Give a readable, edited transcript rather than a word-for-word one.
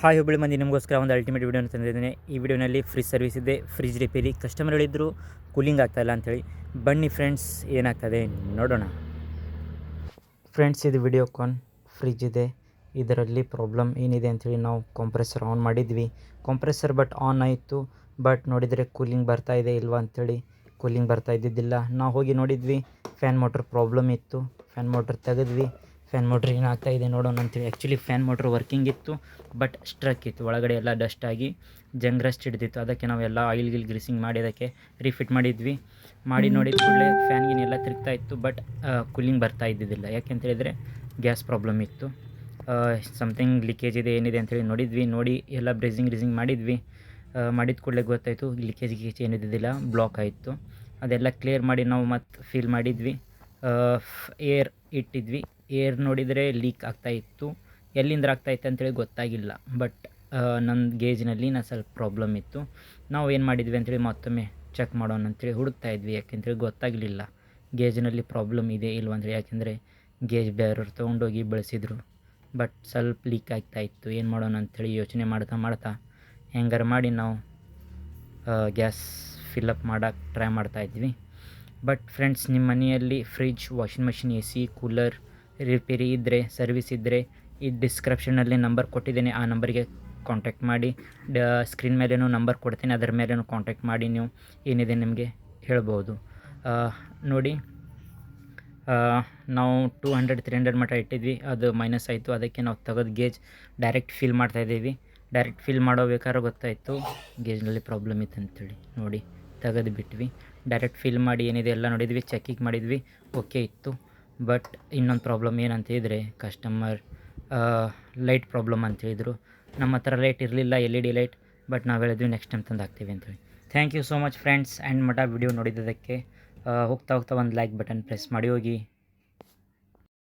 Hi Hubballi ಮಂದಿ, ನಿಮಗೋಸ್ಕರ ಒಂದು ಅಲ್ಟಿಮೇಟ್ ವೀಡಿಯೋನ ತಂದಿದ್ದೇನೆ. ಈ ವಿಡಿಯೋನಲ್ಲಿ ಫ್ರಿಜ್ ಸರ್ವಿಸ್ ಇದೆ, ಫ್ರಿಜ್ ರಿಪೇರಿ. ಕಸ್ಟಮರ್ ಹೇಳಿದ್ರು ಕೂಲಿಂಗ್ ಆಗ್ತಾಯಿಲ್ಲ ಅಂಥೇಳಿ. ಬನ್ನಿ ಫ್ರೆಂಡ್ಸ್, ಏನಾಗ್ತದೆ ನೋಡೋಣ. ಫ್ರೆಂಡ್ಸ್, ಇದು ವಿಡಿಯೋಕಾನ್ ಫ್ರಿಜ್ ಇದೆ. ಇದರಲ್ಲಿ ಪ್ರಾಬ್ಲಮ್ ಏನಿದೆ ಅಂಥೇಳಿ ನಾವು ಕಂಪ್ರೆಸರ್ ಆನ್ ಮಾಡಿದ್ವಿ. ಕಂಪ್ರೆಸರ್ ಆನ್ ಆಯಿತು, ಬಟ್ ನೋಡಿದರೆ ಕೂಲಿಂಗ್ ಬರ್ತಾ ಇದೆ ಇಲ್ವಾ ಅಂಥೇಳಿ. ಕೂಲಿಂಗ್ ಬರ್ತಾ ಇದ್ದಿದ್ದಿಲ್ಲ. ನಾವು ಹೋಗಿ ನೋಡಿದ್ವಿ, ಫ್ಯಾನ್ ಮೋಟ್ರ್ ಪ್ರಾಬ್ಲಮ್ ಇತ್ತು. ಫ್ಯಾನ್ ಮೋಟ್ರ್ ತೆಗೆದ್ವಿ. ಫ್ಯಾನ್ ಮೋಟ್ರ್ ಏನಾಗ್ತಾ ಇದೆ ನೋಡೋಣ ಅಂಥೇಳಿ. ಆ್ಯಕ್ಚುಲಿ ಫ್ಯಾನ್ ಮೋಟ್ರ್ ವರ್ಕಿಂಗ್ ಇತ್ತು, ಬಟ್ ಸ್ಟ್ರಕ್ ಇತ್ತು. ಒಳಗಡೆ ಎಲ್ಲ ಡಸ್ಟ್ ಆಗಿ ಜಂಗ್ ರಸ್ಟ್ ಹಿಡಿದಿತ್ತು. ಅದಕ್ಕೆ ನಾವೆಲ್ಲ ಆಯಿಲ್ ಗ್ರೀಸಿಂಗ್ ಮಾಡಿ ಅದಕ್ಕೆ ರೀಫಿಟ್ ಮಾಡಿದ್ವಿ. ಮಾಡಿ ನೋಡಿದ ಕೂಡಲೇ ಫ್ಯಾನ್ಗಿನೆಲ್ಲ ತಿರುಗ್ತಾ ಇತ್ತು, ಬಟ್ ಕೂಲಿಂಗ್ ಬರ್ತಾ ಇದ್ದಿದ್ದಿಲ್ಲ. ಯಾಕೆಂತ ಹೇಳಿದರೆ ಗ್ಯಾಸ್ ಪ್ರಾಬ್ಲಮ್ ಇತ್ತು. ಸಮಥಿಂಗ್ ಲೀಕೇಜ್ ಇದೆ, ಏನಿದೆ ಅಂಥೇಳಿ ನೋಡಿದ್ವಿ. ನೋಡಿ ಎಲ್ಲ ಬ್ರೇಸಿಂಗ್ ಮಾಡಿದ್ವಿ. ಮಾಡಿದ ಕೂಡಲೇ ಗೊತ್ತಾಯಿತು ಲೀಕೇಜ್ ಏನಿದ್ದಿದ್ದಿಲ್ಲ, ಬ್ಲಾಕ್ ಆಯಿತು. ಅದೆಲ್ಲ ಕ್ಲಿಯರ್ ಮಾಡಿ ನಾವು ಮತ್ತೆ ಫಿಲ್ ಮಾಡಿದ್ವಿ. ಏರ್ ಇಟ್ಟಿದ್ವಿ. ಏರ್ ನೋಡಿದರೆ ಲೀಕ್ ಆಗ್ತಾಯಿತ್ತು. ಎಲ್ಲಿಂದ ಆಗ್ತಾಯಿತ್ತು ಅಂತೇಳಿ ಗೊತ್ತಾಗಿಲ್ಲ. ಬಟ್ ನನ್ನ ಗೇಜ್ನಲ್ಲಿ ಸ್ವಲ್ಪ ಪ್ರಾಬ್ಲಮ್ ಇತ್ತು. ನಾವು ಏನು ಮಾಡಿದ್ವಿ ಅಂಥೇಳಿ ಮತ್ತೊಮ್ಮೆ ಚೆಕ್ ಮಾಡೋಣ ಅಂಥೇಳಿ ಹುಡುಕ್ತಾ ಇದ್ವಿ. ಯಾಕೆಂತೇಳಿ ಗೊತ್ತಾಗಲಿಲ್ಲ ಗೇಜ್ನಲ್ಲಿ ಪ್ರಾಬ್ಲಮ್ ಇದೆ ಇಲ್ವ ಅಂಥೇಳಿ. ಯಾಕೆಂದರೆ ಗೇಜ್ ಬೇರೆಯವ್ರು ತೊಗೊಂಡೋಗಿ ಬಳಸಿದ್ರು, ಬಟ್ ಸ್ವಲ್ಪ ಲೀಕ್ ಆಗ್ತಾಯಿತ್ತು. ಏನು ಮಾಡೋಣ ಅಂಥೇಳಿ ಯೋಚನೆ ಮಾಡ್ತಾ ಹೆಂಗಾರು ಮಾಡಿ ನಾವು ಗ್ಯಾಸ್ ಫಿಲ್ಲಪ್ ಮಾಡೋಕ್ಕೆ ಟ್ರೈ ಮಾಡ್ತಾಯಿದ್ವಿ. ಬಟ್ ಫ್ರೆಂಡ್ಸ್, ನಿಮ್ಮ ಮನೆಯಲ್ಲಿ fridge, washing machine, A C, cooler repair ಇದ್ದರೆ, ಸರ್ವಿಸ್ ಇದ್ದರೆ, ಈ ಡಿಸ್ಕ್ರಿಪ್ಷನಲ್ಲಿ ನಂಬರ್ ಕೊಟ್ಟಿದ್ದೇನೆ. ಆ ನಂಬರಿಗೆ ಕಾಂಟ್ಯಾಕ್ಟ್ ಮಾಡಿ. ಸ್ಕ್ರೀನ್ ಮೇಲೇನೂ ನಂಬರ್ ಕೊಡ್ತೀನಿ, ಅದರ ಮೇಲೇನೂ ಕಾಂಟ್ಯಾಕ್ಟ್ ಮಾಡಿ ನೀವು ಏನಿದೆ ನಿಮಗೆ ಹೇಳ್ಬೋದು. ನೋಡಿ, ನಾವು 200-300 ಮಟ್ಟ ಇಟ್ಟಿದ್ವಿ. ಅದು ಮೈನಸ್ ಆಯಿತು. ಅದಕ್ಕೆ ನಾವು ತೆಗೆದು ಗೇಜ್ ಡೈರೆಕ್ಟ್ ಫಿಲ್ ಮಾಡ್ತಾಯಿದ್ದೀವಿ. ಡೈರೆಕ್ಟ್ ಫಿಲ್ ಮಾಡಬೇಕಾದ್ರೆ ಗೊತ್ತಾಯಿತು ಗೇಜ್ನಲ್ಲಿ ಪ್ರಾಬ್ಲಮ್ ಇತ್ತು ಅಂಥೇಳಿ. ನೋಡಿ, ತೆಗೆದು ಬಿಟ್ವಿ. ಡೈರೆಕ್ಟ್ ಫಿಲ್ ಮಾಡಿ ಏನಿದೆ ಎಲ್ಲ ನೋಡಿದ್ವಿ, ಚೆಕಿಂಗ್ ಮಾಡಿದ್ವಿ, ಓಕೆ ಇತ್ತು. ಬಟ್ ಇನ್ನೊಂದು ಪ್ರಾಬ್ಲಮ್ ಏನಂತ ಹೇಳಿದರೆ, ಕಸ್ಟಮರ್ ಲೈಟ್ ಪ್ರಾಬ್ಲಮ್ ಅಂತ ಹೇಳಿದರು. ನಮ್ಮ ಹತ್ರ ಲೈಟ್ ಇರಲಿಲ್ಲ, LED ಲೈಟ್. ಬಟ್ ನಾವು ಹೇಳಿದ್ವಿ ನೆಕ್ಸ್ಟ್ ಟೈಮ್ ತಂದು ಹಾಕ್ತೀವಿ ಅಂತೇಳಿ. Thank you so much friends. And ಮಟ್ಟ ವಿಡಿಯೋ ನೋಡಿದ್ದಕ್ಕೆ ಹೋಗ್ತಾ ಒಂದು ಲೈಕ್ ಬಟನ್ ಪ್ರೆಸ್ ಮಾಡಿ ಹೋಗಿ.